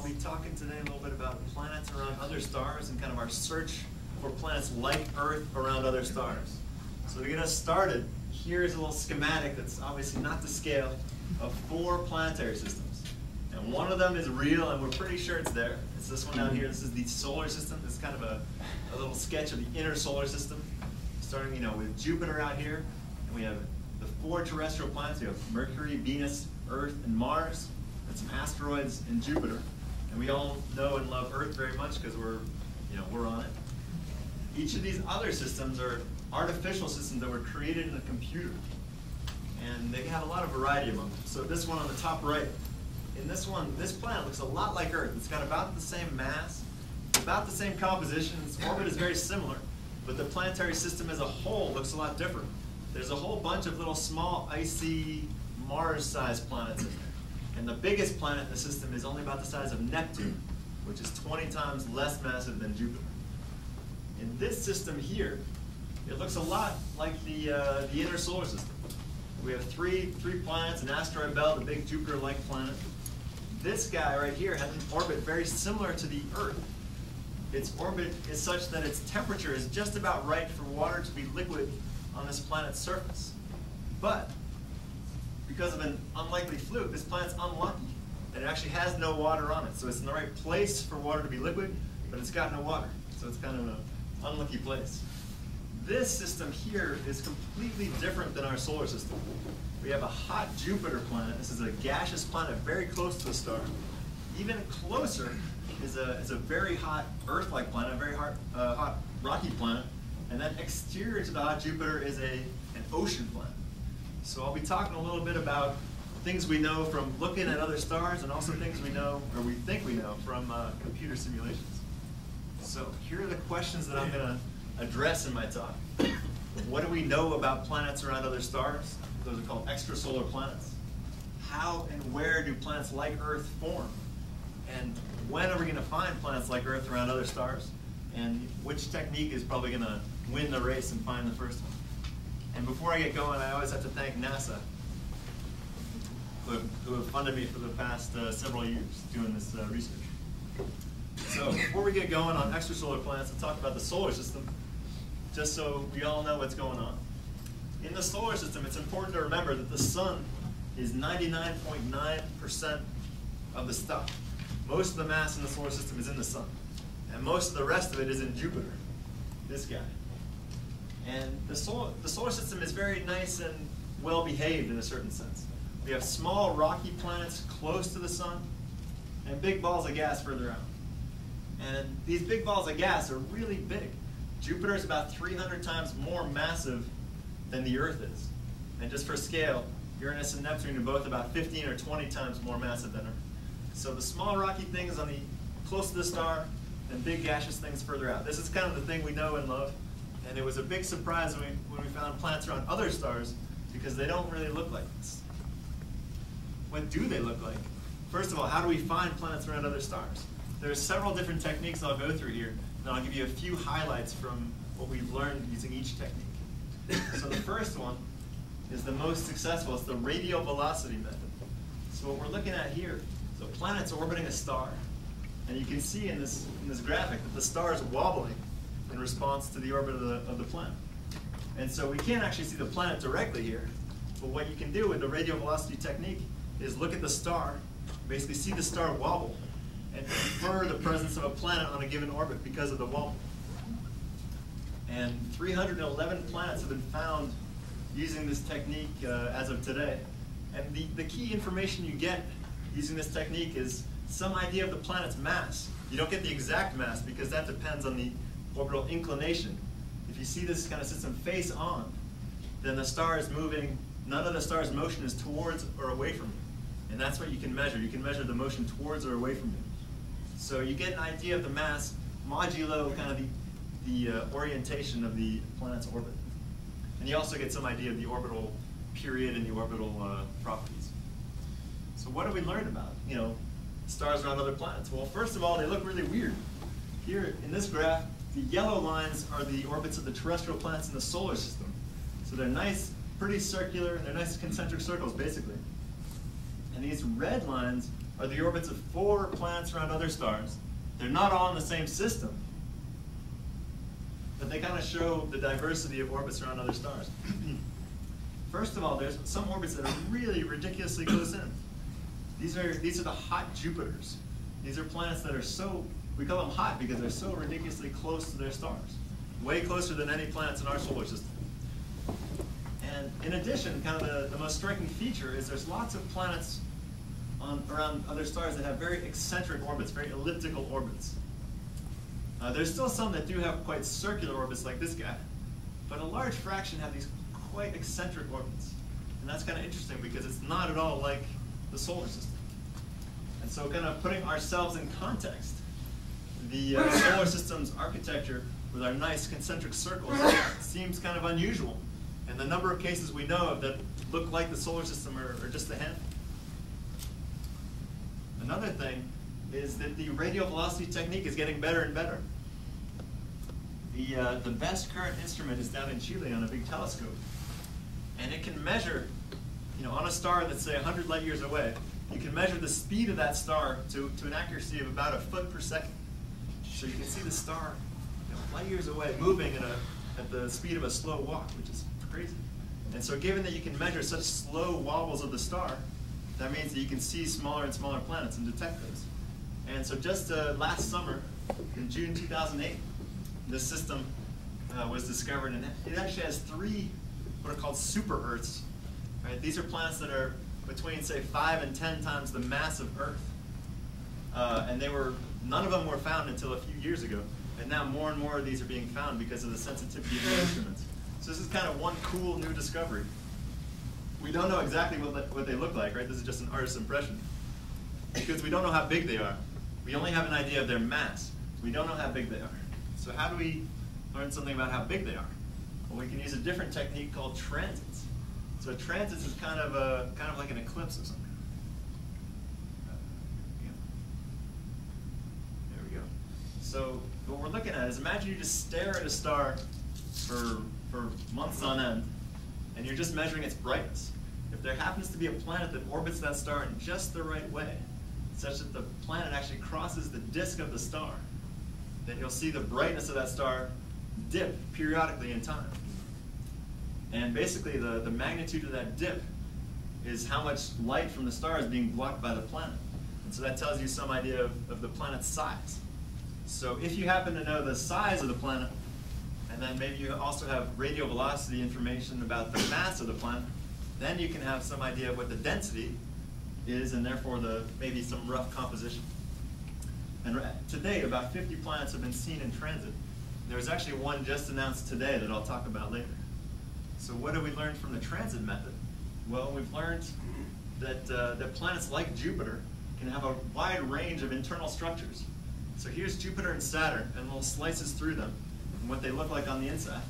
be talking today a little bit about planets around other stars and kind of our search for planets like Earth around other stars. So to get us started, here's a little schematic that's obviously not to scale of 4 planetary systems. And one of them is real, and we're pretty sure it's there. It's this one down here. This is the solar system. This is kind of a little sketch of the inner solar system, starting with Jupiter out here. And we have the 4 terrestrial planets. We have Mercury, Venus, Earth, and Mars, and some asteroids in Jupiter. And we all know and love Earth very much because we're on it. Each of these other systems are artificial systems that were created in a computer. And they have a lot of variety among them. So this one on the top right, in this one, this planet looks a lot like Earth. It's got about the same mass, about the same composition. Its orbit is very similar, but the planetary system as a whole looks a lot different. There's a whole bunch of little small, icy, Mars-sized planets in there. And the biggest planet in the system is only about the size of Neptune, which is 20 times less massive than Jupiter. In this system here, it looks a lot like the inner solar system. We have three planets, an asteroid belt, a big Jupiter-like planet. This guy right here has an orbit very similar to the Earth. Its orbit is such that its temperature is just about right for water to be liquid on this planet's surface. But because of an unlikely fluke, this planet's unlucky, and it actually has no water on it. So it's in the right place for water to be liquid, but it's got no water. So it's kind of an unlucky place. This system here is completely different than our solar system. We have a hot Jupiter planet. This is a gaseous planet very close to a star. Even closer is a very hot Earth-like planet, a very hot rocky planet. And then exterior to the hot Jupiter is an ocean planet. So I'll be talking a little bit about things we know from looking at other stars, and also things we know, or we think we know, from computer simulations. So here are the questions that I'm going to address in my talk. What do we know about planets around other stars? Those are called extrasolar planets. How and where do planets like Earth form? And when are we going to find planets like Earth around other stars? And which technique is probably going to win the race and find the first one? And before I get going, I always have to thank NASA, who have funded me for the past several years doing this research. So before we get going on extrasolar planets, I'll talk about the solar system, just so we all know what's going on. In the solar system, it's important to remember that the sun is 99.9% of the stuff. Most of the mass in the solar system is in the sun. And most of the rest of it is in Jupiter, this guy. And the solar system is very nice and well behaved in a certain sense. We have small rocky planets close to the sun and big balls of gas further out. And these big balls of gas are really big. Jupiter is about 300 times more massive than the Earth is. And just for scale, Uranus and Neptune are both about 15 or 20 times more massive than Earth. So the small rocky things on the close to the star, and big gaseous things further out. This is kind of the thing we know and love. And it was a big surprise when we found planets around other stars, because they don't really look like this. What do they look like? First of all, how do we find planets around other stars? There are several different techniques I'll go through here, and I'll give you a few highlights from what we've learned using each technique. So the first one is the most successful. It's the radial velocity method. So what we're looking at here is a planet's orbiting a star. And you can see in this graphic that the star is wobbling in response to the orbit of the planet. And so we can't actually see the planet directly here, but what you can do with the radial velocity technique is look at the star, basically see the star wobble, and infer the presence of a planet on a given orbit because of the wobble. And 311 planets have been found using this technique as of today. And the key information you get using this technique is some idea of the planet's mass. You don't get the exact mass because that depends on the orbital inclination. If you see this kind of system face on, then the star is moving, none of the star's motion is towards or away from you. And that's what you can measure. You can measure the motion towards or away from you. So you get an idea of the mass modulo kind of the orientation of the planet's orbit. And you also get some idea of the orbital period and the orbital properties. So what have we learned about stars around other planets? Well, first of all, they look really weird. Here in this graph, the yellow lines are the orbits of the terrestrial planets in the solar system. So they're nice, pretty circular, and they're nice concentric circles, basically. And these red lines are the orbits of 4 planets around other stars. They're not all in the same system, but they kind of show the diversity of orbits around other stars. First of all, there's some orbits that are really ridiculously close in. These are the hot Jupiters. These are planets that are so, we call them hot because they're so ridiculously close to their stars. Way closer than any planets in our solar system. And in addition, kind of the most striking feature is there's lots of planets around other stars that have very eccentric orbits, very elliptical orbits. There's still some that do have quite circular orbits like this guy, but a large fraction have these quite eccentric orbits. And that's kind of interesting because it's not at all like the solar system. And so kind of putting ourselves in context, the solar system's architecture with our nice concentric circles seems kind of unusual. And the number of cases we know of that look like the solar system are just a handful. Another thing is that the radial velocity technique is getting better and better. The best current instrument is down in Chile on a big telescope. And it can measure, on a star that's say 100 light years away, you can measure the speed of that star to an accuracy of about a foot per second. So you can see the star light years away moving at the speed of a slow walk, which is crazy. And so given that you can measure such slow wobbles of the star, that means that you can see smaller and smaller planets and detect those. And so just last summer, in June 2008, this system was discovered, and it actually has 3 what are called super Earths. Right? These are planets that are between, say, 5 and 10 times the mass of Earth. And none of them were found until a few years ago. And now more and more of these are being found because of the sensitivity of the instruments. So this is kind of one cool new discovery. We don't know exactly what they look like, right? This is just an artist's impression. Because we don't know how big they are. We only have an idea of their mass. We don't know how big they are. So how do we learn something about how big they are? Well, we can use a different technique called transits. So transits is kind of like an eclipse or something. There we go. So what we're looking at is, imagine you just stare at a star for months on end, and you're just measuring its brightness. If there happens to be a planet that orbits that star in just the right way, such that the planet actually crosses the disk of the star, then you'll see the brightness of that star dip periodically in time. And basically the magnitude of that dip is how much light from the star is being blocked by the planet. And so that tells you some idea of the planet's size. So if you happen to know the size of the planet, and then maybe you also have radial velocity information about the mass of the planet, then you can have some idea of what the density is, and therefore maybe some rough composition. And to date, about 50 planets have been seen in transit. There's actually one just announced today that I'll talk about later. So what have we learned from the transit method? Well, we've learned that planets like Jupiter can have a wide range of internal structures. So here's Jupiter and Saturn, and little slices through them, and what they look like on the inside.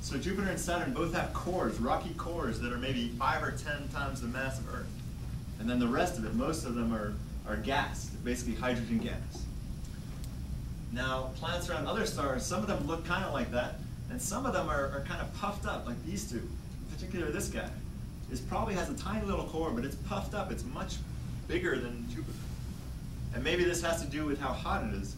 So Jupiter and Saturn both have cores, rocky cores, that are maybe 5 or 10 times the mass of Earth. And then the rest of it, most of them are gas, basically hydrogen gas. Now, planets around other stars, some of them look kind of like that, and some of them are kind of puffed up, like these two. In particular, this guy. This probably has a tiny little core, but it's puffed up. It's much bigger than Jupiter. And maybe this has to do with how hot it is.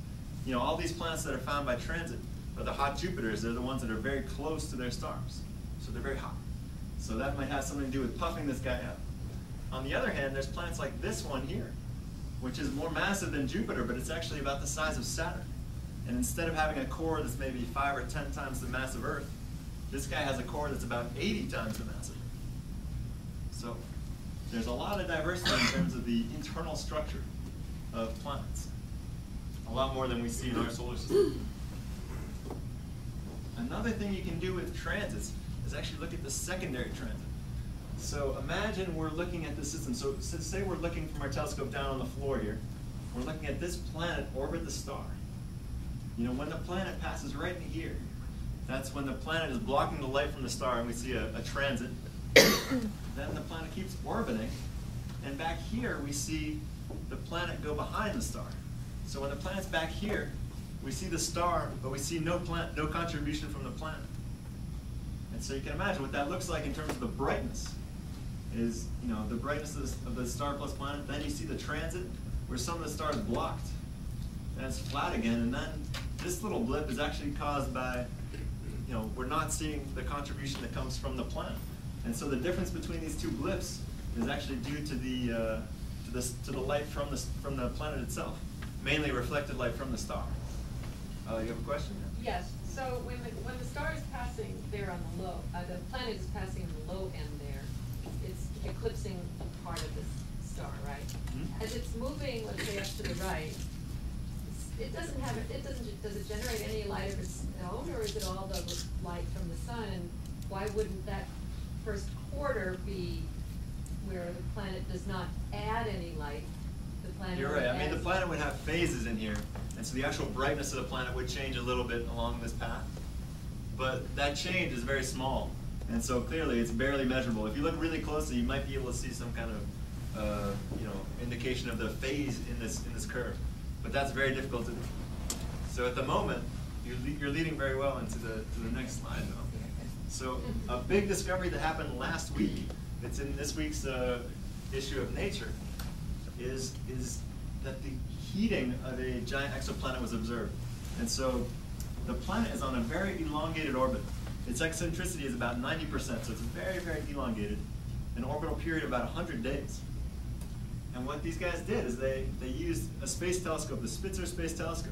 All these planets that are found by transit are the hot Jupiters. They're the ones that are very close to their stars. So they're very hot. So that might have something to do with puffing this guy up. On the other hand, there's planets like this one here, which is more massive than Jupiter, but it's actually about the size of Saturn. And instead of having a core that's maybe 5 or 10 times the mass of Earth, this guy has a core that's about 80 times the mass of Earth. So there's a lot of diversity in terms of the internal structure of planets. A lot more than we see in our solar system. Another thing you can do with transits is actually look at the secondary transit. So imagine we're looking at the system. So say we're looking from our telescope down on the floor here. We're looking at this planet orbit the star. When the planet passes right in here, that's when the planet is blocking the light from the star and we see a transit. Then the planet keeps orbiting, and back here we see the planet go behind the star. So when the planet's back here, we see the star, but we see no contribution from the planet. And so you can imagine what that looks like in terms of the brightness. is, the brightness of the star plus planet. Then you see the transit, where some of the stars blocked, and it's flat again. And then this little blip is actually caused by, we're not seeing the contribution that comes from the planet. And so the difference between these two blips is actually due to the light from the planet itself, mainly reflected light from the star. You have a question? Yes. So when the star is passing there on the low, the planet is passing on the low end there, it's eclipsing part of this star, right? Mm-hmm. As it's moving, let's say, up to the right, does it generate any light of its own, or is it all the light from the sun? And why wouldn't that first quarter be where the planet does not add any light? The planet You're right. I mean, the planet would have phases in here, and so the actual brightness of the planet would change a little bit along this path. But that change is very small, and so clearly it's barely measurable. If you look really closely, you might be able to see some kind of indication of the phase in this curve. But that's very difficult to do. So at the moment, you're leading very well into the next slide, though. So a big discovery that happened last week, it's in this week's issue of Nature, is that the heating of a giant exoplanet was observed. And so the planet is on a very elongated orbit. Its eccentricity is about 90%, so it's very, very elongated, an orbital period of about 100 days. And what these guys did is they used a space telescope, the Spitzer Space Telescope,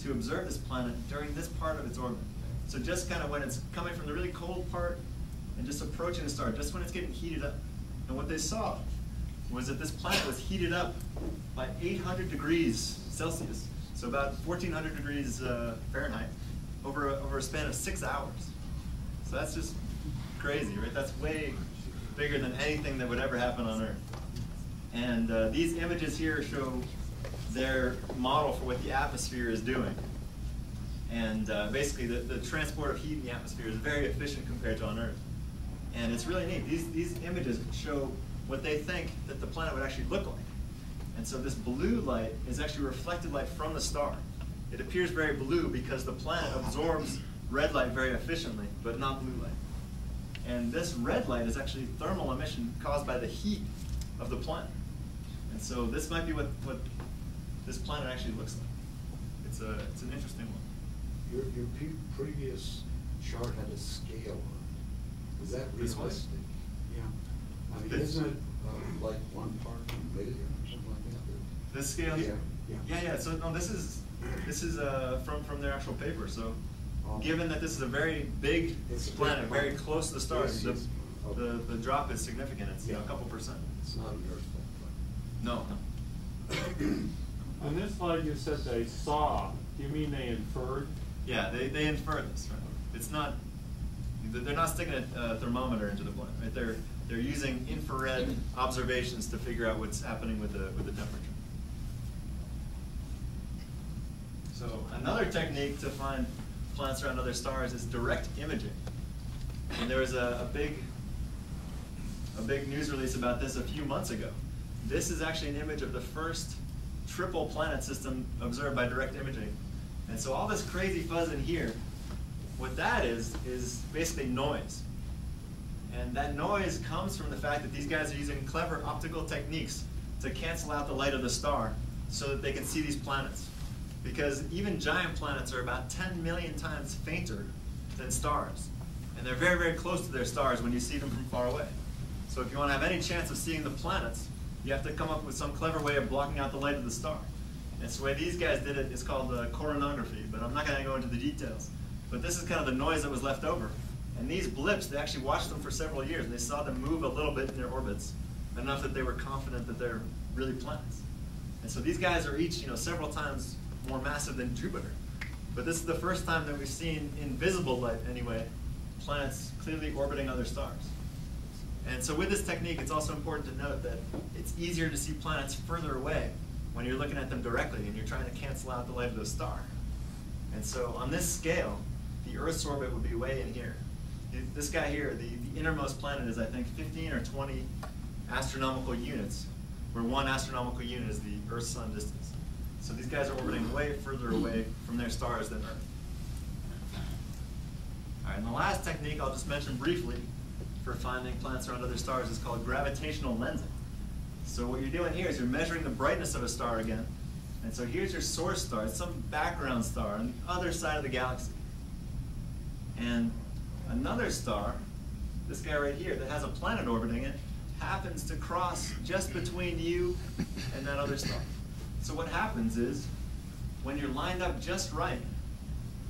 to observe this planet during this part of its orbit. So just kind of when it's coming from the really cold part and just approaching the star, just when it's getting heated up. And what they saw was that this planet was heated up by 800 degrees Celsius, so about 1,400 degrees Fahrenheit, over a span of 6 hours. So that's just crazy, right? That's way bigger than anything that would ever happen on Earth. And these images here show their model for what the atmosphere is doing. And basically, the transport of heat in the atmosphere is very efficient compared to on Earth. And it's really neat. These images show what they think that the planet would actually look like. And so this blue light is actually reflected light from the star. It appears very blue because the planet absorbs red light very efficiently, but not blue light. And this red light is actually thermal emission caused by the heat of the planet. And so this might be what this planet actually looks like. It's an interesting one. Your previous chart had a scale on it. Is that realistic? Yeah. I mean, isn't it like 1 part per million or something like that? This scale here? Yeah. So no, this is from their actual paper. So given that this is a very big planet, very close to the stars, the drop is significant. It's a couple percent. It's not an Earth. No. On this slide, you said they saw. Do you mean they inferred? Yeah, they inferred this. Right? It's not. They're not sticking a thermometer into the planet. Right? They're using infrared observations to figure out what's happening with the temperature. So another technique to find planets around other stars is direct imaging. And there was a big news release about this a few months ago. This is actually an image of the first triple planet system observed by direct imaging. And so all this crazy fuzz in here, what that is basically noise. And that noise comes from the fact that these guys are using clever optical techniques to cancel out the light of the star so that they can see these planets. Because even giant planets are about 10 million times fainter than stars. And they're very, very close to their stars when you see them from far away. So if you want to have any chance of seeing the planets, you have to come up with some clever way of blocking out the light of the star. And so the way these guys did it is called coronography, but I'm not going to go into the details. But this is kind of the noise that was left over. And these blips, they actually watched them for several years, and they saw them move a little bit in their orbits, enough that they were confident that they're really planets. And so these guys are each, several times more massive than Jupiter. But this is the first time that we've seen, in visible light anyway, planets clearly orbiting other stars. And so with this technique, it's also important to note that it's easier to see planets further away when you're looking at them directly and you're trying to cancel out the light of the star. And so on this scale, the Earth's orbit would be way in here. This guy here, the innermost planet is, I think, 15 or 20 astronomical units, where 1 astronomical unit is the Earth-Sun distance. So these guys are orbiting way further away from their stars than Earth. All right, and the last technique I'll just mention briefly for finding planets around other stars is called gravitational lensing. So what you're doing here is you're measuring the brightness of a star again. And so here's your source star. It's some background star on the other side of the galaxy. And another star, this guy right here, that has a planet orbiting it, happens to cross just between you and that other star. So what happens is, when you're lined up just right,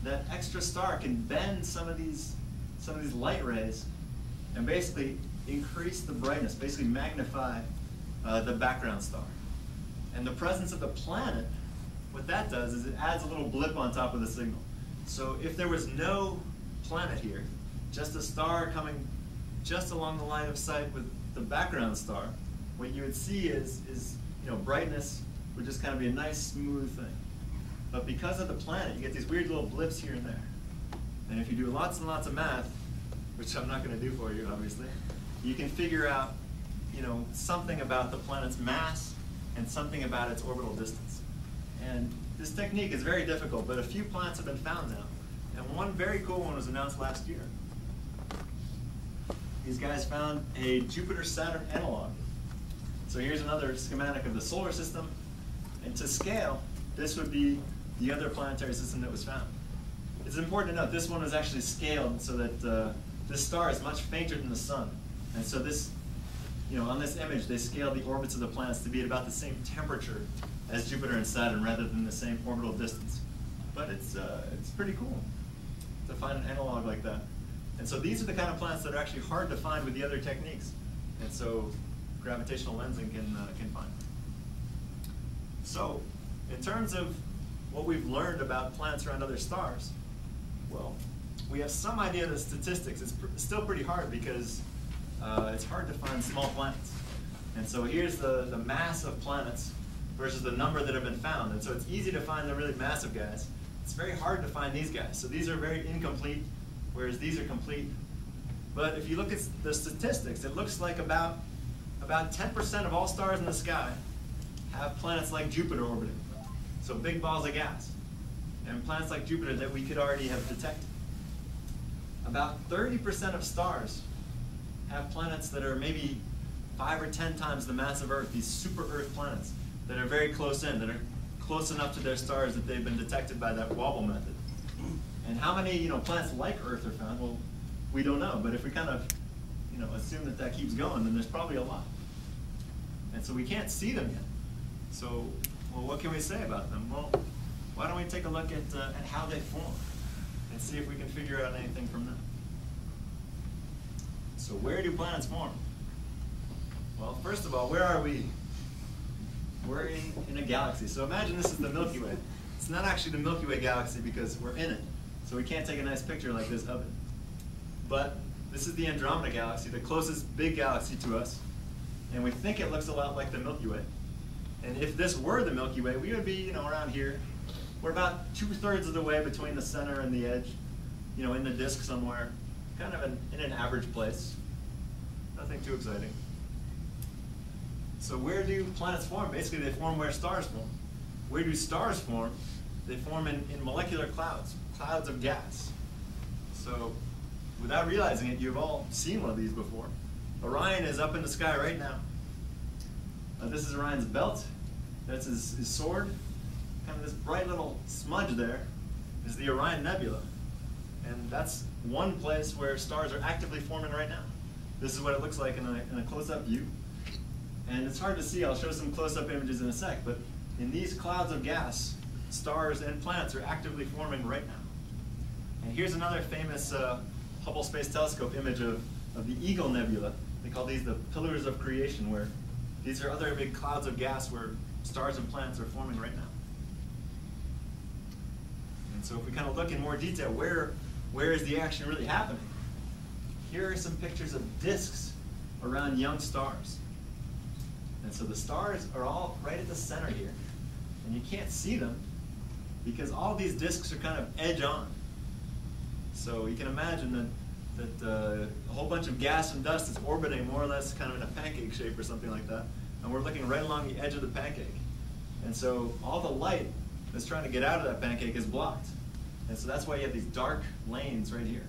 that extra star can bend some of these light rays and basically increase the brightness, basically magnify the background star. And the presence of the planet, what that does is it adds a little blip on top of the signal. So if there was no planet here, just a star coming just along the line of sight with the background star, what you would see is brightness would just kind of be a nice smooth thing. But because of the planet, you get these weird little blips here and there. And if you do lots and lots of math, which I'm not going to do for you, obviously, you can figure out something about the planet's mass and something about its orbital distance. And this technique is very difficult, but a few planets have been found now. And one very cool one was announced last year. These guys found a Jupiter-Saturn analog. So here's another schematic of the solar system. And to scale, this would be the other planetary system that was found. It's important to note this one was actually scaled so that this star is much fainter than the sun. And so this, on this image, they scaled the orbits of the planets to be at about the same temperature as Jupiter and Saturn rather than the same orbital distance. But it's pretty cool to find an analog like that. And so these are the kind of planets that are actually hard to find with the other techniques. And so gravitational lensing can find them. So in terms of what we've learned about planets around other stars, well, we have some idea of the statistics. It's still pretty hard because it's hard to find small planets. And so here's the mass of planets versus the number that have been found. And so it's easy to find the really massive guys. It's very hard to find these guys. So these are very incomplete, whereas these are complete. But if you look at the statistics, it looks like about 10% of all stars in the sky have planets like Jupiter orbiting. So big balls of gas. And planets like Jupiter that we could already have detected. About 30% of stars have planets that are maybe 5 or 10 times the mass of Earth, these super Earth planets that are very close in, that are close enough to their stars that they've been detected by that wobble method. And how many planets like Earth are found? Well, we don't know, but if we kind of assume that keeps going, then there's probably a lot. And so we can't see them yet. So, well, what can we say about them? Well, why don't we take a look at how they form and see if we can figure out anything from them. So where do planets form? Well, first of all, where are we? We're in a galaxy. So imagine this is the Milky Way. It's not actually the Milky Way galaxy because we're in it. So we can't take a nice picture like this of it. But this is the Andromeda galaxy, the closest big galaxy to us. And we think it looks a lot like the Milky Way. And if this were the Milky Way, we would be around here. We're about 2/3 of the way between the center and the edge, in the disk somewhere, kind of in an average place. Nothing too exciting. So where do planets form? Basically, they form where stars form. Where do stars form? They form in molecular clouds, clouds of gas. So without realizing it, you've all seen one of these before. Orion is up in the sky right now. This is Orion's belt. That's his sword. Kind of this bright little smudge there is the Orion Nebula. And that's one place where stars are actively forming right now. This is what it looks like in a close-up view. And it's hard to see. I'll show some close-up images in a sec. But in these clouds of gas, stars and planets are actively forming right now. And here's another famous Hubble Space Telescope image of the Eagle Nebula. They call these the pillars of creation, where these are other big clouds of gas where stars and planets are forming right now. And so if we kind of look in more detail, where is the action really happening? Here are some pictures of disks around young stars. And so the stars are all right at the center here. And you can't see them because all these disks are kind of edge on. So you can imagine that a whole bunch of gas and dust is orbiting more or less kind of in a pancake shape or something like that. And we're looking right along the edge of the pancake. And so all the light that's trying to get out of that pancake is blocked. And so that's why you have these dark lanes right here.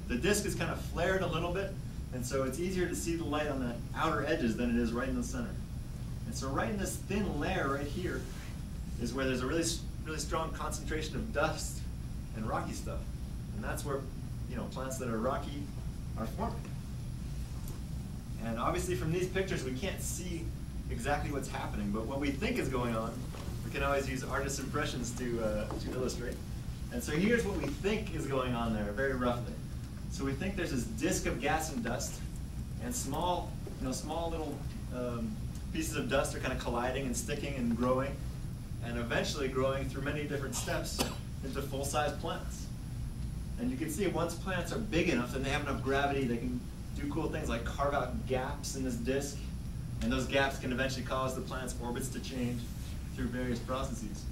The disk is kind of flared a little bit, And so it's easier to see the light on the outer edges than it is right in the center. And so right in this thin layer right here is where there's a really strong concentration of dust and rocky stuff. And that's where, you know, plants that are rocky are forming. And obviously from these pictures we can't see exactly what's happening, but what we think is going on, we can always use artist's impressions to illustrate. And so here's what we think is going on there, very roughly. So we think there's this disk of gas and dust, and small little pieces of dust are kind of colliding and sticking and growing, and eventually growing through many different steps into full-size plants. And you can see once plants are big enough and they have enough gravity, they can do cool things like carve out gaps in this disk, and those gaps can eventually cause the plant's orbits to change through various processes.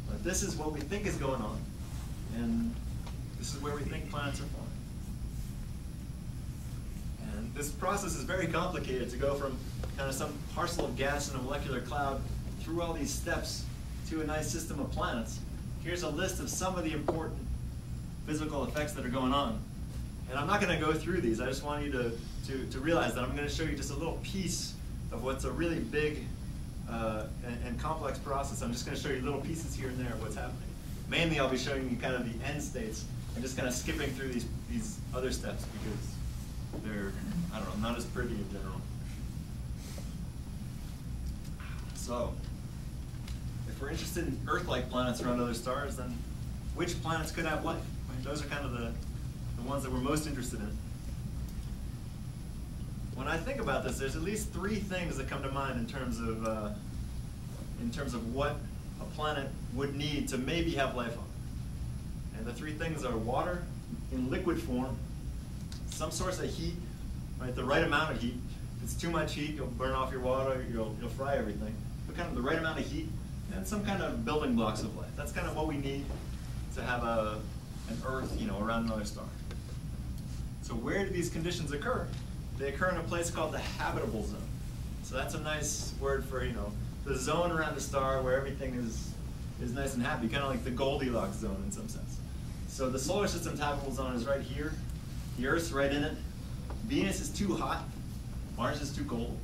But this is what we think is going on, and this is where we think planets are forming. And this process is very complicated to go from kind of some parcel of gas in a molecular cloud through all these steps to a nice system of planets. Here's a list of some of the important physical effects that are going on. And I'm not going to go through these. I just want you to realize that I'm going to show you just a little piece of what's a really big and complex process. I'm just going to show you little pieces here and there of what's happening. Mainly I'll be showing you kind of the end states and just kind of skipping through these other steps because they're, I don't know, not as pretty in general. So, if we're interested in Earth-like planets around other stars, then which planets could have life? Right? Those are kind of the ones that we're most interested in. When I think about this, there's at least three things that come to mind in terms of what a planet would need to maybe have life on it. And the three things are water in liquid form, some source of heat, right? The right amount of heat. If it's too much heat, you'll burn off your water, you'll fry everything. But kind of the right amount of heat, and some kind of building blocks of life. That's kind of what we need to have an Earth, you know, around another star. So where do these conditions occur? They occur in a place called the habitable zone. So that's a nice word for, you know, the zone around a star where everything is nice and happy, kind of like the Goldilocks zone in some sense. So the solar system's habitable zone is right here. The Earth's right in it. Venus is too hot. Mars is too cold.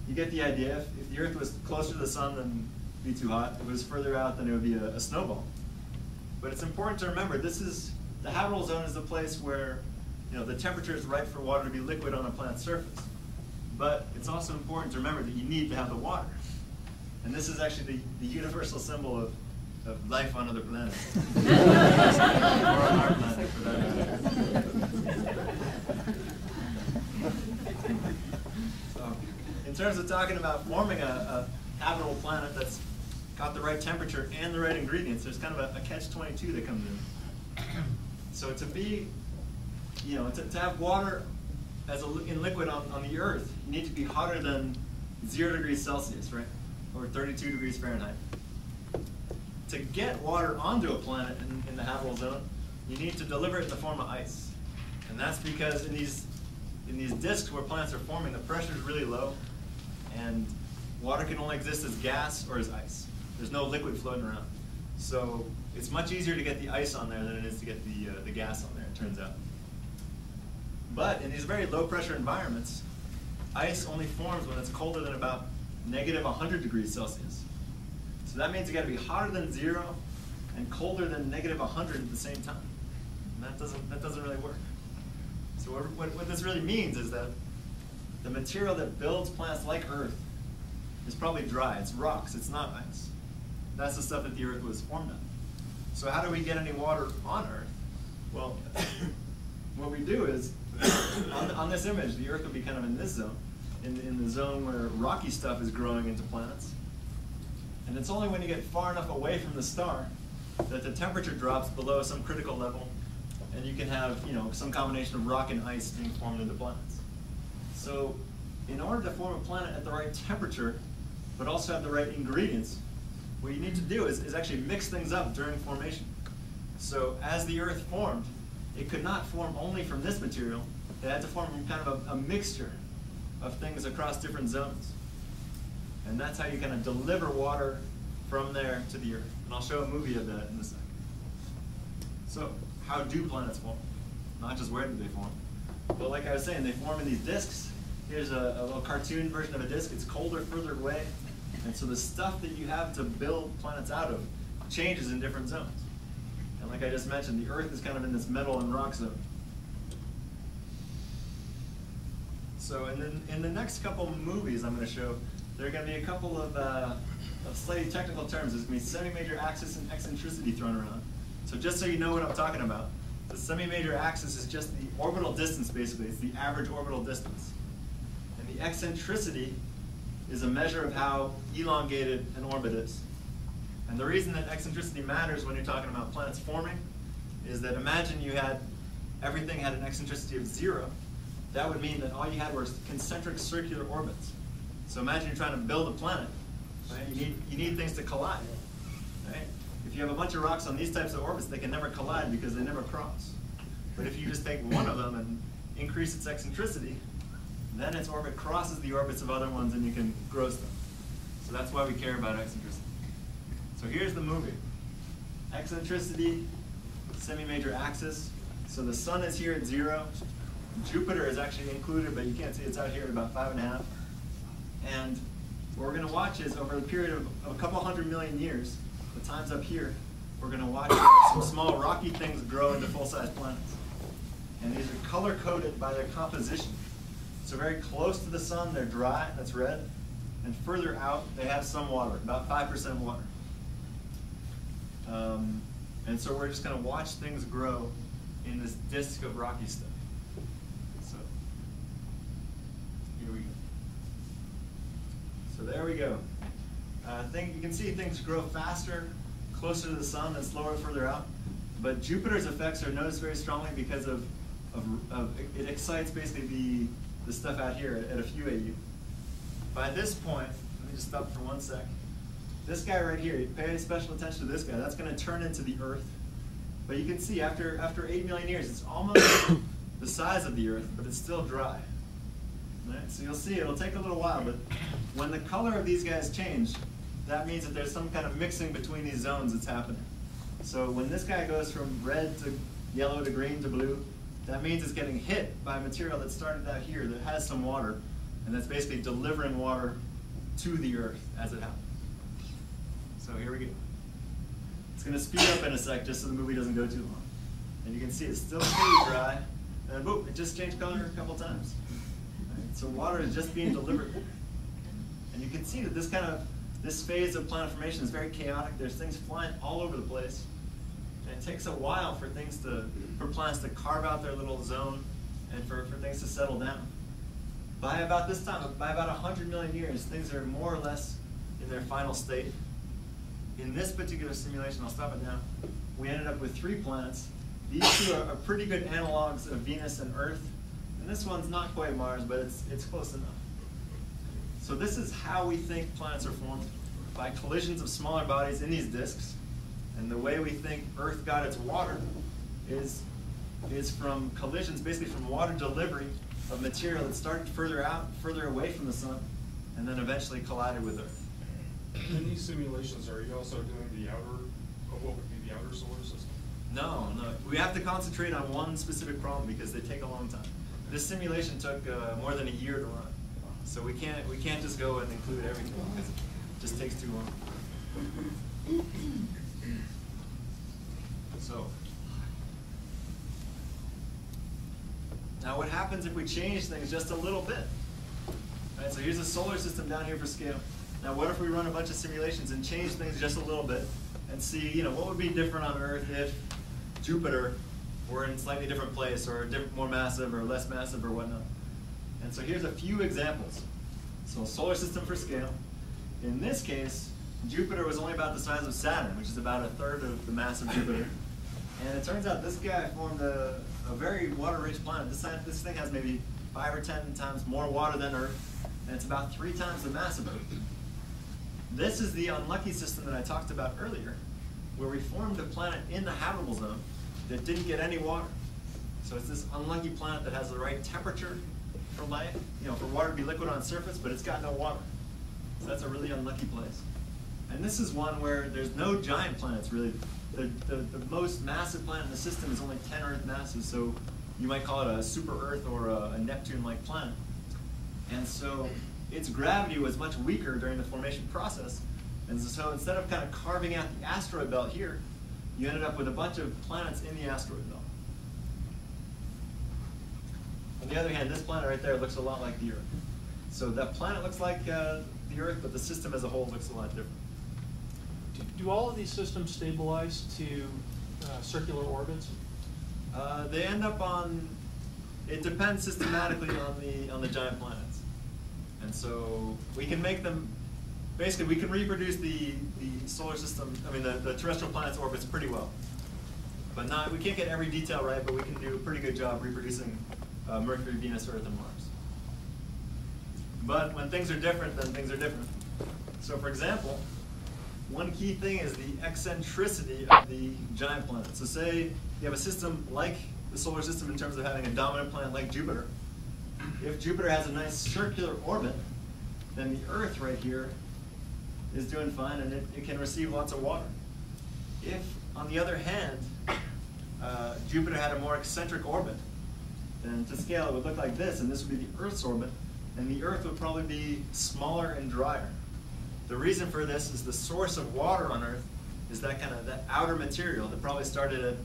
You get the idea. If the Earth was closer to the sun, then it'd be too hot. If it was further out, then it would be a snowball. But it's important to remember, the habitable zone is the place where, you know, the temperature is right for water to be liquid on a planet's surface. But it's also important to remember that you need to have the water. And this is actually the universal symbol of life on other planets. Or on our planet, for that matter. So, in terms of talking about forming a habitable planet that's got the right temperature and the right ingredients, there's kind of a catch-22 that comes in. So to be, you know, to have water in liquid on the Earth, you need to be hotter than 0 degrees Celsius, right? Or 32 degrees Fahrenheit. To get water onto a planet in the habitable zone, you need to deliver it in the form of ice. And that's because in these disks where planets are forming, the pressure is really low, and water can only exist as gas or as ice. There's no liquid floating around. So it's much easier to get the ice on there than it is to get the gas on there, it turns out. But in these very low pressure environments, ice only forms when it's colder than about negative 100 degrees Celsius. So that means you got to be hotter than 0 and colder than negative 100 at the same time. And that doesn't really work. So what this really means is that the material that builds plants like Earth is probably dry. It's rocks. It's not ice. That's the stuff that the Earth was formed on. So how do we get any water on Earth? Well, what we do is, on this image, the Earth would be kind of in this zone, in the zone where rocky stuff is growing into planets. And it's only when you get far enough away from the star that the temperature drops below some critical level, and you can have, you know, some combination of rock and ice being formed into planets. So in order to form a planet at the right temperature, but also have the right ingredients, what you need to do is actually mix things up during formation. So as the Earth formed, it could not form only from this material. It had to form from kind of a mixture of things across different zones. And that's how you kind of deliver water from there to the Earth. And I'll show a movie of that in a second. So how do planets form? Not just where do they form. But like I was saying, they form in these disks. Here's a little cartoon version of a disk. It's colder further away. And so the stuff that you have to build planets out of changes in different zones. And like I just mentioned, the Earth is kind of in this metal and rock zone. So in the next couple movies I'm going to show, there are going to be a couple of slightly technical terms. There's going to be semi-major axis and eccentricity thrown around. So just so you know what I'm talking about, the semi-major axis is just the orbital distance, basically. It's the average orbital distance. And the eccentricity is a measure of how elongated an orbit is. And the reason that eccentricity matters when you're talking about planets forming is that imagine you had, everything had an eccentricity of 0. That would mean that all you had were concentric circular orbits. So imagine you're trying to build a planet. Right? You need things to collide. Right? If you have a bunch of rocks on these types of orbits, they can never collide because they never cross. But if you just take one of them and increase its eccentricity, then its orbit crosses the orbits of other ones and you can gross them. So that's why we care about eccentricity. So here's the movie. Eccentricity, semi-major axis. So the sun is here at 0. Jupiter is actually included, but you can't see it's out here at about 5.5. And what we're going to watch is over the period of a couple 100 million years, the time's up here, we're going to watch some small rocky things grow into full-size planets. And these are color-coded by their composition. So very close to the sun, they're dry, that's red. And further out, they have some water, about 5% water. And so we're just going to watch things grow in this disk of rocky stuff. So here we go. So there we go. You can see things grow faster, closer to the sun, and slower further out. But Jupiter's effects are noticed very strongly because of it excites basically the stuff out here at a few AU. By this point, let me just stop for 1 sec. This guy right here, pay special attention to this guy. That's going to turn into the Earth. But you can see after 8 million years, it's almost the size of the Earth, but it's still dry. Right? So you'll see it'll take a little while, but when the color of these guys change, that means that there's some kind of mixing between these zones that's happening. So when this guy goes from red to yellow to green to blue, that means it's getting hit by material that started out here that has some water, and that's basically delivering water to the Earth as it happens. So here we go. It's going to speed up in a sec just so the movie doesn't go too long. And you can see it's still pretty dry, and boom, it just changed color a couple times. Right? So water is just being delivered. And you can see that this phase of planet formation is very chaotic. There's things flying all over the place. And it takes a while for planets to carve out their little zone and for things to settle down. By about this time, by about 100 million years, things are more or less in their final state. In this particular simulation, I'll stop it now, we ended up with 3 planets. These 2 are pretty good analogs of Venus and Earth. And this one's not quite Mars, but it's close enough. So this is how we think planets are formed, by collisions of smaller bodies in these disks. And the way we think Earth got its water is from collisions, basically from water delivery of material that started further out, further away from the sun, and then eventually collided with Earth. In these simulations, are you also doing the outer, what would be the outer solar system? No. We have to concentrate on one specific problem because they take a long time. This simulation took more than a year to run. So we can't just go and include everything because it just takes too long. So now what happens if we change things just a little bit? Right, so here's a solar system down here for scale. Now what if we run a bunch of simulations and change things just a little bit and see, what would be different on Earth if Jupiter were in a slightly different place or more massive or less massive or whatnot. And so here's a few examples. So a solar system for scale. In this case, Jupiter was only about the size of Saturn, which is about 1/3 of the mass of Jupiter. And it turns out this guy formed a very water-rich planet. This thing has maybe 5 or 10 times more water than Earth, and it's about 3 times the mass of Earth. This is the unlucky system that I talked about earlier, where we formed a planet in the habitable zone that didn't get any water. So it's this unlucky planet that has the right temperature for life, for water to be liquid on its surface, but it's got no water. So that's a really unlucky place. And this is one where there's no giant planets, really. The most massive planet in the system is only 10 Earth masses, so You might call it a super Earth or a Neptune-like planet. And so its gravity was much weaker during the formation process. And so instead of kind of carving out the asteroid belt here, you ended up with a bunch of planets in the asteroid belt. On the other hand, this planet right there looks a lot like the Earth. So that planet looks like the Earth, but the system as a whole looks a lot different. Do all of these systems stabilize to circular orbits? They end up on, it depends systematically on the giant planets. And so we can make them, basically we can reproduce the solar system, I mean the terrestrial planets' orbits pretty well. But we can't get every detail right, but we can do a pretty good job reproducing Mercury, Venus, Earth, and Mars. But when things are different, then things are different. So for example, one key thing is the eccentricity of the giant planet. So say you have a system like the solar system in terms of having a dominant planet like Jupiter. If Jupiter has a nice circular orbit, then the Earth right here is doing fine and it can receive lots of water. If, on the other hand, Jupiter had a more eccentric orbit, then to scale it would look like this, and this would be the Earth's orbit, and the Earth would probably be smaller and drier. The reason for this is the source of water on Earth is that kind of that outer material that probably started at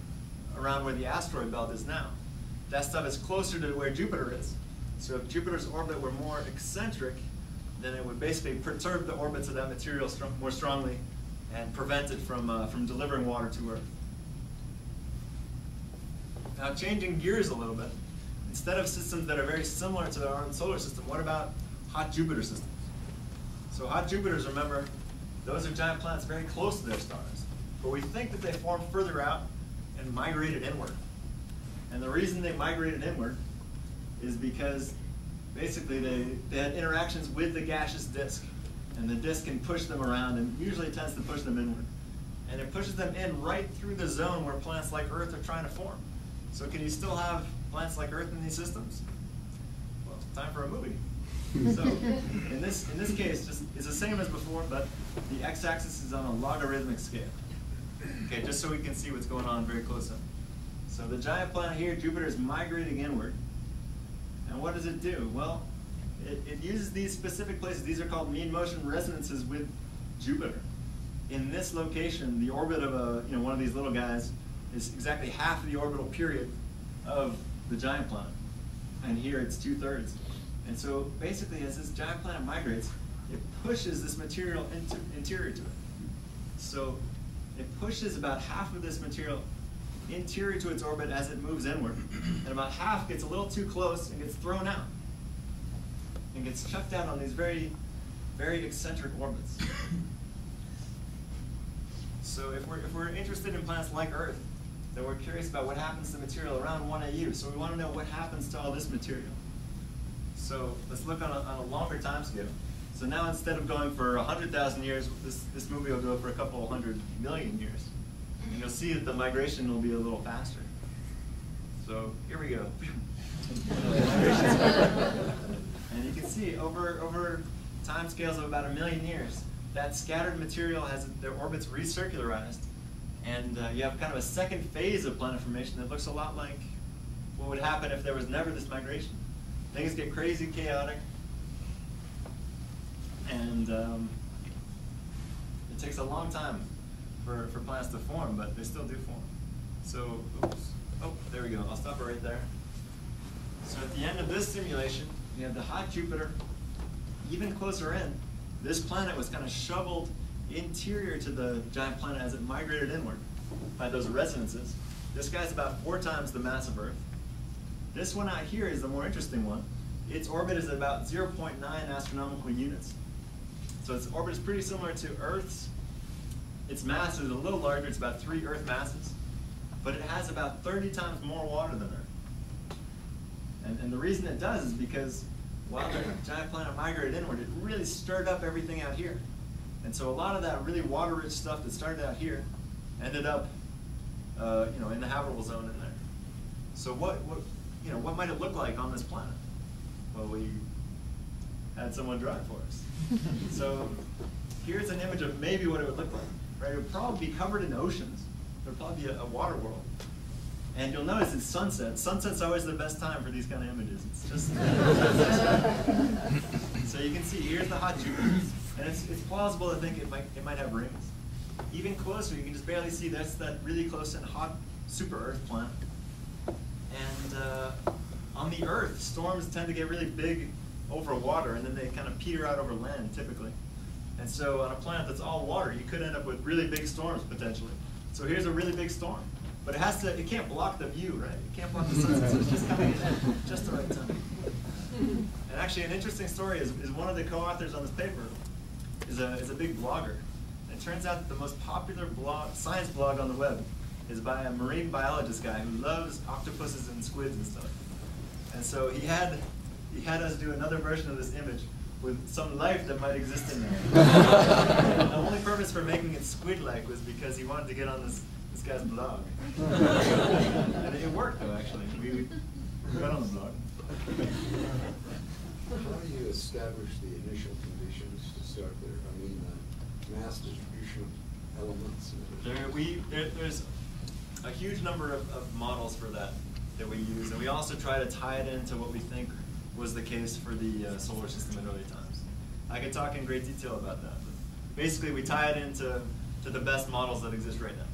around where the asteroid belt is now. That stuff is closer to where Jupiter is. So if Jupiter's orbit were more eccentric, then it would basically perturb the orbits of that material more strongly and prevent it from delivering water to Earth. Now changing gears a little bit, instead of systems that are very similar to our own solar system, what about hot Jupiter systems? So hot Jupiters, remember, those are giant planets very close to their stars. But we think that they formed further out and migrated inward. And the reason they migrated inward is because basically they had interactions with the gaseous disk. And the disk can push them around and usually tends to push them inward. And it pushes them in right through the zone where planets like Earth are trying to form. So can you still have planets like Earth in these systems? Well, it's time for a movie. So in this case, it's the same as before, but the x-axis is on a logarithmic scale. Okay, just so we can see what's going on very close up. So the giant planet here, Jupiter, is migrating inward. And what does it do? Well, it uses these specific places. These are called mean motion resonances with Jupiter. In this location, the orbit of one of these little guys is exactly half of the orbital period of the giant planet. And here it's 2/3. And so basically, as this giant planet migrates, it pushes this material interior to it. So it pushes about half of this material interior to its orbit as it moves inward. And about half gets a little too close and gets thrown out. And gets chucked out on these very, very eccentric orbits. So if we're interested in planets like Earth, then we're curious about what happens to material around 1 AU. So we want to know what happens to all this material. So let's look on a longer time scale. So now instead of going for 100,000 years, this movie will go for a couple 100 million years. And you'll see that the migration will be a little faster. So here we go. And you can see over time scales of about 1 million years, that scattered material has their orbits recircularized. And you have kind of a second phase of planet formation that looks a lot like what would happen if there was never this migration. Things get crazy, chaotic, and it takes a long time for planets to form, but they still do form. So, oops, oh, there we go. I'll stop it right there. So at the end of this simulation, we have the hot Jupiter. Even closer in, this planet was kind of shoveled interior to the giant planet as it migrated inward by those resonances. This guy's about 4 times the mass of Earth. This one out here is the more interesting one. Its orbit is about 0.9 astronomical units. So its orbit is pretty similar to Earth's. Its mass is a little larger, it's about 3 Earth masses. But it has about 30 times more water than Earth. And the reason it does is because while the giant planet migrated inward, it really stirred up everything out here. And so a lot of that really water-rich stuff that started out here ended up in the habitable zone in there. So what might it look like on this planet? Well, we had someone draw it for us. So here's an image of maybe what it would look like. Right? It would probably be covered in oceans. There would probably be a water world. And you'll notice it's sunset. Sunset's always the best time for these kind of images. It's just so you can see here's the hot Jupiter, and it's plausible to think it might have rings. Even closer, you can just barely see that's that really close and hot super Earth planet. And on the Earth, storms tend to get really big over water, and then they kind of peter out over land typically. And so on a planet that's all water, you could end up with really big storms potentially. So here's a really big storm. But it can't block the view, right? It can't block the sunset, so it's just coming in at just the right time. And actually, an interesting story is one of the co-authors on this paper is a big blogger. And it turns out that the most popular science blog on the web is by a marine biologist guy who loves octopuses and squids and stuff. And so he had us do another version of this image with some life that might exist in there. The only purpose for making it squid-like was because he wanted to get on this guy's blog. And it worked though, actually. We got on the blog. How do you establish the initial conditions to start there? I mean, mass distribution of elements. There's a huge number of models for that we use, and we also try to tie it into what we think was the case for the solar system in early times. I could talk in great detail about that, but basically we tie it into the best models that exist right now.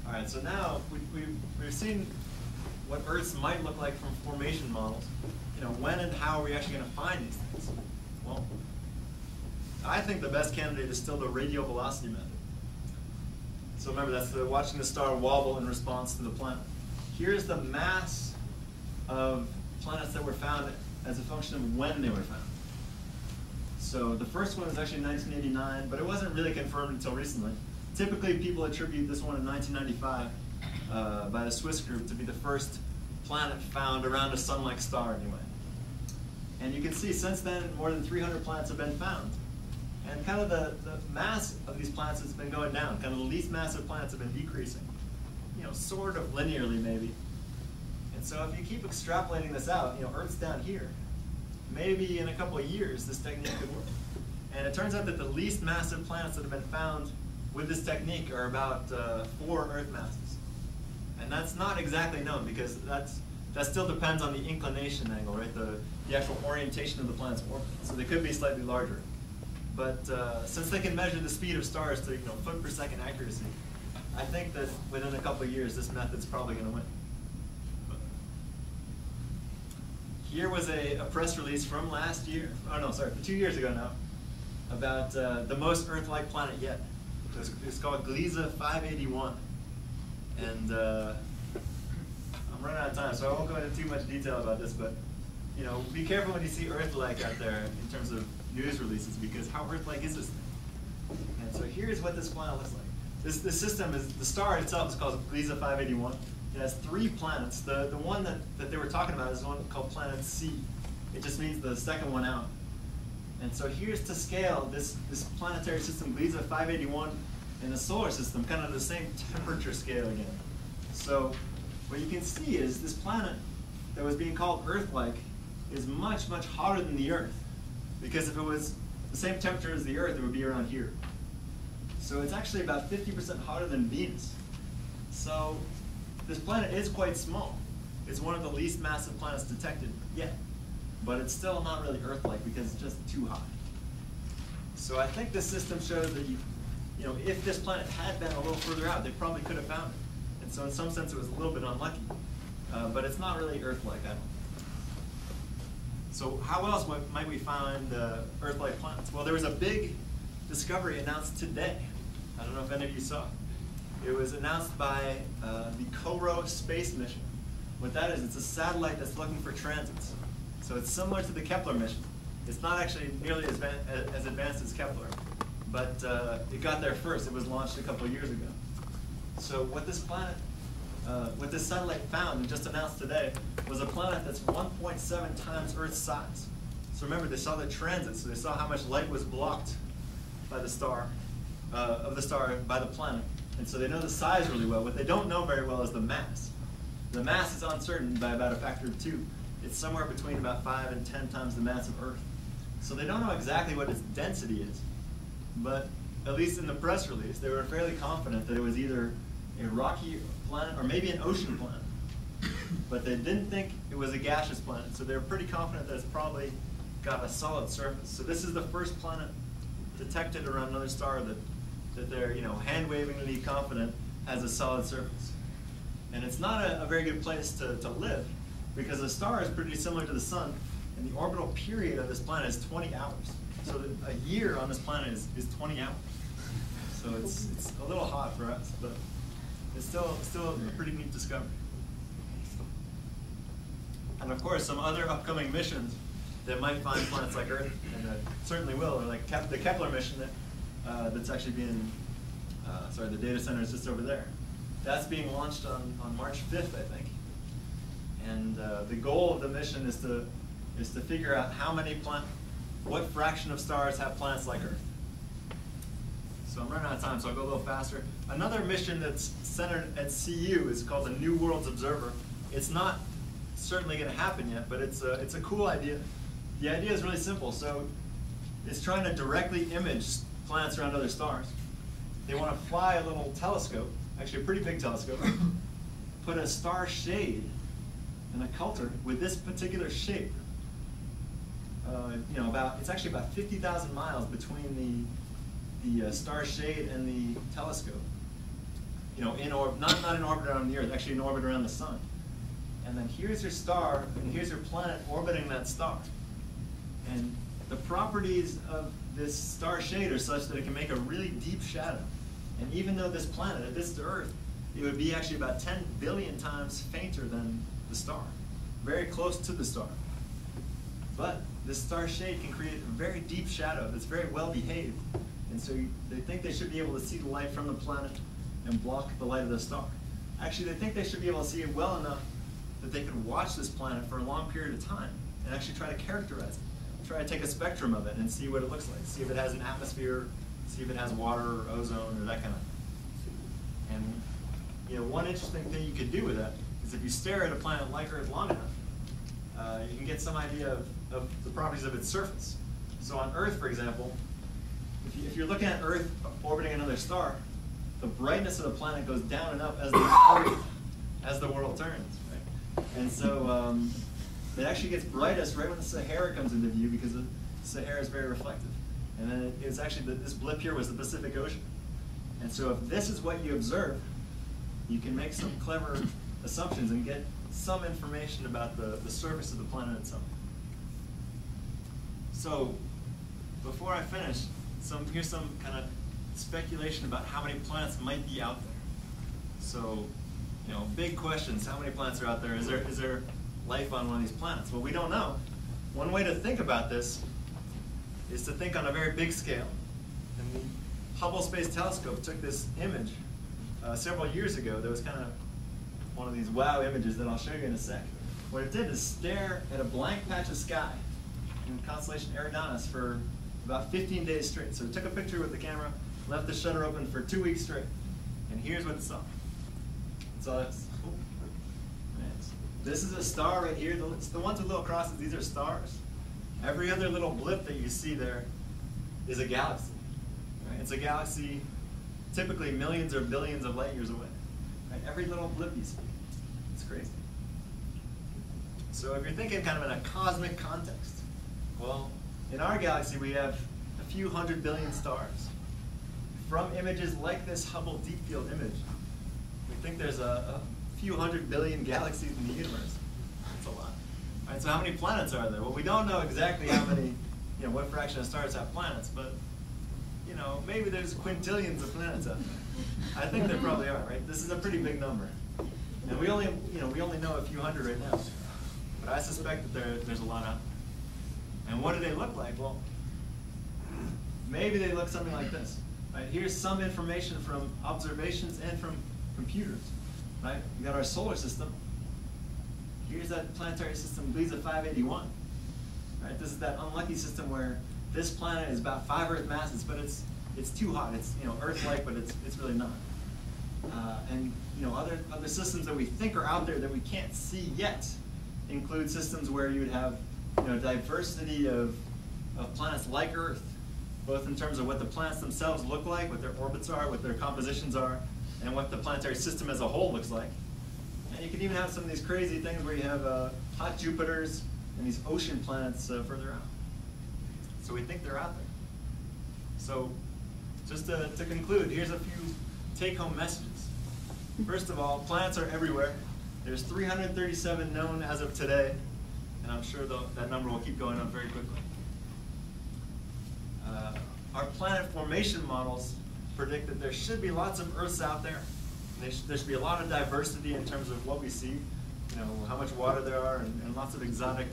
All right, so now we've seen what Earths might look like from formation models. You know, when and how are we actually going to find these things? Well, I think the best candidate is still the radial velocity method. So remember, that's watching the star wobble in response to the planet. Here's the mass of planets that were found as a function of when they were found. So the first one was actually 1989, but it wasn't really confirmed until recently. Typically, people attribute this one in 1995 by the Swiss group to be the first planet found around a sun-like star anyway. And you can see since then, more than 300 planets have been found. And kind of the mass of these planets has been going down. Kind of the least massive planets have been decreasing. You know, sort of linearly maybe. And so if you keep extrapolating this out, you know, Earth's down here. Maybe in a couple of years, this technique could work. And it turns out that the least massive planets that have been found with this technique are about 4 Earth masses. And that's not exactly known because that still depends on the inclination angle, right? The actual orientation of the planet's orbit. So they could be slightly larger. But since they can measure the speed of stars to foot per second accuracy, I think that within a couple of years, this method's probably going to win. Here was a press release from last year, 2 years ago now, about the most Earth-like planet yet. It's called Gliese 581. And I'm running out of time, so I won't go into too much detail about this, but be careful when you see Earth-like out there in terms of news releases, because how Earth-like is this thing? And so here's what this planet looks like. This system is, the star itself is called Gliese 581. It has 3 planets. The one that they were talking about is the one called planet C. It just means the second one out. And so here's to scale this planetary system, Gliese 581, in the solar system, kind of the same temperature scale again. So what you can see is this planet that was being called Earth-like is much, much hotter than the Earth. Because if it was the same temperature as the Earth, it would be around here. So it's actually about 50% hotter than Venus. So this planet is quite small. It's one of the least massive planets detected yet. But it's still not really Earth-like because it's just too hot. So I think this system shows that if this planet had been a little further out, they probably could have found it. And so in some sense it was a little bit unlucky. But it's not really Earth-like, I don't think. So how else might we find Earth-like planets? Well, there was a big discovery announced today. I don't know if any of you saw it. It was announced by the COROT space mission. What that is, it's a satellite that's looking for transits. So it's similar to the Kepler mission. It's not actually nearly as advanced as Kepler, but it got there first. It was launched a couple of years ago. So what this satellite found and just announced today was a planet that's 1.7 times Earth's size. So remember, they saw the transit, so they saw how much light was blocked by the star, by the planet. And so they know the size really well. What they don't know very well is the mass. The mass is uncertain by about a factor of 2. It's somewhere between about 5 and 10 times the mass of Earth. So they don't know exactly what its density is. But at least in the press release, they were fairly confident that it was either a rocky planet or maybe an ocean planet. But they didn't think it was a gaseous planet, so they're pretty confident that it's probably got a solid surface. So this is the first planet detected around another star that they're hand-wavingly confident has a solid surface. And it's not a very good place to live, because the star is pretty similar to the sun, and the orbital period of this planet is 20 hours. So a year on this planet is 20 hours. So it's a little hot for us, but it's still a pretty neat discovery. And of course, some other upcoming missions that might find planets like Earth, and that certainly will, are like the Kepler mission that's actually being, the data center is just over there. That's being launched on March 5th, I think. And the goal of the mission is to figure out what fraction of stars have planets like Earth. So I'm running out of time, so I'll go a little faster. Another mission that's centered at CU is called the New Worlds Observer. It's not certainly going to happen yet, but it's a cool idea. The idea is really simple. So it's trying to directly image planets around other stars. They want to fly a little telescope, actually a pretty big telescope, put a star shade and a culture with this particular shape. It's actually about 50,000 miles between the star shade and the telescope. Not in orbit around the Earth, actually in orbit around the sun. And then here's your star, and here's your planet orbiting that star. And the properties of this star shade are such that it can make a really deep shadow. And even though this planet, if this is Earth, it would be actually about 10 billion times fainter than the star, very close to the star. But this star shade can create a very deep shadow that's very well behaved. And so they think they should be able to see the light from the planet and block the light of the star. Actually, they think they should be able to see it well enough that they could watch this planet for a long period of time and actually try to characterize it. Try to take a spectrum of it and see what it looks like. See if it has an atmosphere, see if it has water or ozone or that kind of thing. And one interesting thing you could do with that is if you stare at a planet like Earth long enough, you can get some idea of the properties of its surface. So on Earth, for example, if you're looking at Earth orbiting another star, the brightness of the planet goes down and up as the world turns. Right? And so it actually gets brightest right when the Sahara comes into view, because the Sahara is very reflective. And then it's actually, this blip here was the Pacific Ocean. And so if this is what you observe, you can make some clever assumptions and get some information about the surface of the planet itself. So before I finish, here's some kind of speculation about how many planets might be out there. So, big questions. How many planets are out there? Is there life on one of these planets? Well, we don't know. One way to think about this is to think on a very big scale. And the Hubble Space Telescope took this image several years ago that was kind of one of these wow images that I'll show you in a sec. What it did is stare at a blank patch of sky in the constellation Eridanus for about 15 days straight. So it took a picture with the camera, left the shutter open for 2 weeks straight. And here's what it saw. It saw this. This is a star right here. The ones with little crosses, these are stars. Every other little blip that you see there is a galaxy. Right? It's a galaxy typically millions or billions of light years away. Right? Every little blip you see. It's crazy. So if you're thinking kind of in a cosmic context, well, in our galaxy we have a few 100 billion stars. From images like this Hubble Deep Field image, we think there's a few 100 billion galaxies in the universe. That's a lot. All right, so how many planets are there? Well, we don't know exactly how many, what fraction of stars have planets, but maybe there's quintillions of planets out there. I think there probably are, right? This is a pretty big number. And we only know a few hundred right now. But I suspect that there's a lot out there. And what do they look like? Well, maybe they look something like this. Right? Here's some information from observations and from computers. Right? We got our solar system. Here's that planetary system, Gliese 581. Right? This is that unlucky system where this planet is about 5 Earth masses, but it's too hot. It's Earth-like, but it's really not. And other systems that we think are out there that we can't see yet include systems where you would have diversity of planets like Earth, both in terms of what the planets themselves look like, what their orbits are, what their compositions are, and what the planetary system as a whole looks like. And you can even have some of these crazy things where you have hot Jupiters and these ocean planets further out. So we think they're out there. So just to conclude, here's a few take-home messages. First of all, planets are everywhere. There's 337 known as of today, and I'm sure that number will keep going up very quickly. Our planet formation models predict that there should be lots of Earths out there. There should be a lot of diversity in terms of what we see, you know, how much water there are, and lots of exotic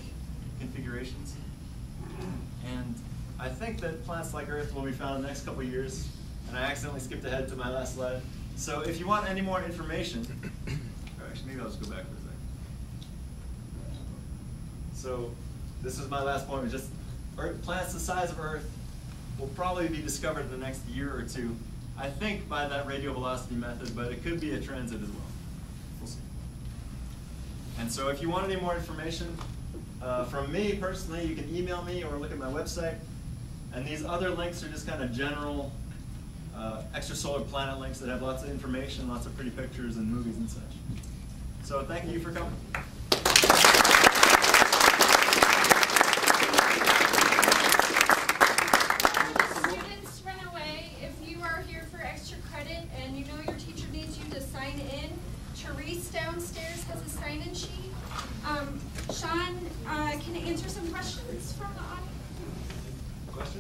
configurations. And I think that planets like Earth will be found in the next couple of years, and I accidentally skipped ahead to my last slide. So if you want any more information, or actually maybe I'll just go back for a second. So this is my last point, just planets the size of Earth will probably be discovered in the next year or two. I think by that radial velocity method, but it could be a transit as well. We'll see. And so if you want any more information from me personally, you can email me or look at my website. And these other links are just kind of general extrasolar planet links that have lots of information, lots of pretty pictures and movies and such. So thank you for coming. Students, run away. If you are here for extra credit and you know your teacher needs you to sign in, Therese downstairs has a sign-in sheet. Sean can answer some questions from the audience. Questions?